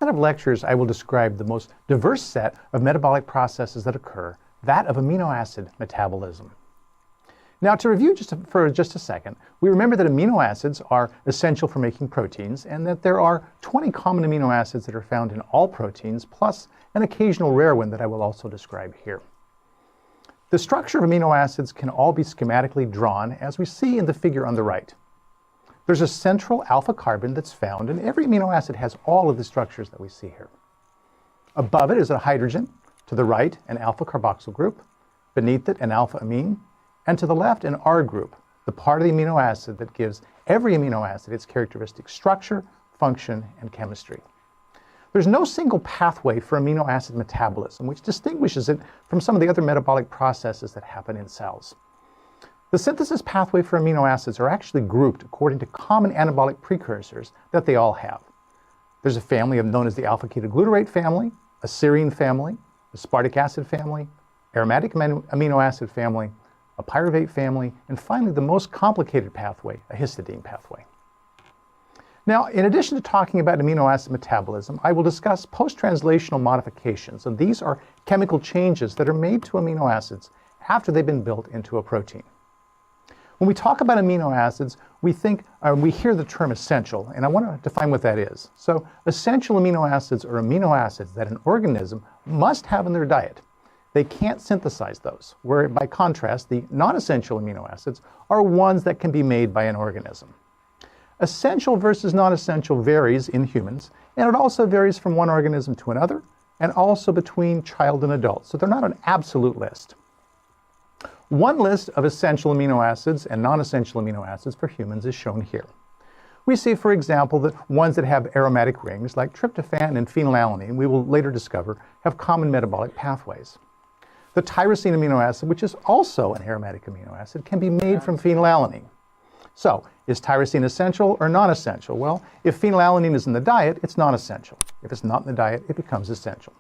set of lectures, I will describe the most diverse set of metabolic processes that occur, that of amino acid metabolism. Now, to review for just a second, we remember that amino acids are essential for making proteins and that there are 20 common amino acids that are found in all proteins, plus an occasional rare one that I will also describe here. The structure of amino acids can all be schematically drawn, as we see in the figure on the right. There's a central alpha carbon that's found, and every amino acid has all of the structures that we see here. Above it is a hydrogen, to the right an alpha carboxyl group, beneath it an alpha amine, and to the left an R group, the part of the amino acid that gives every amino acid its characteristic structure, function, and chemistry. There's no single pathway for amino acid metabolism, which distinguishes it from some of the other metabolic processes that happen in cells. The synthesis pathway for amino acids are actually grouped according to common anabolic precursors that they all have. There's a family known as the alpha-ketoglutarate family, a serine family, aspartic acid family, aromatic amino acid family, a pyruvate family, and finally the most complicated pathway, a histidine pathway. Now, in addition to talking about amino acid metabolism, I will discuss post-translational modifications, and these are chemical changes that are made to amino acids after they've been built into a protein. When we talk about amino acids, we hear the term essential, and I want to define what that is. So, essential amino acids are amino acids that an organism must have in their diet. They can't synthesize those, where by contrast, the non-essential amino acids are ones that can be made by an organism. Essential versus non-essential varies in humans, and it also varies from one organism to another, and also between child and adult, so they're not an absolute list. One list of essential amino acids and non-essential amino acids for humans is shown here. We see, for example, that ones that have aromatic rings, like tryptophan and phenylalanine, we will later discover, have common metabolic pathways. The tyrosine amino acid, which is also an aromatic amino acid, can be made from phenylalanine. So, is tyrosine essential or non-essential? Well, if phenylalanine is in the diet, it's non-essential. If it's not in the diet, it becomes essential.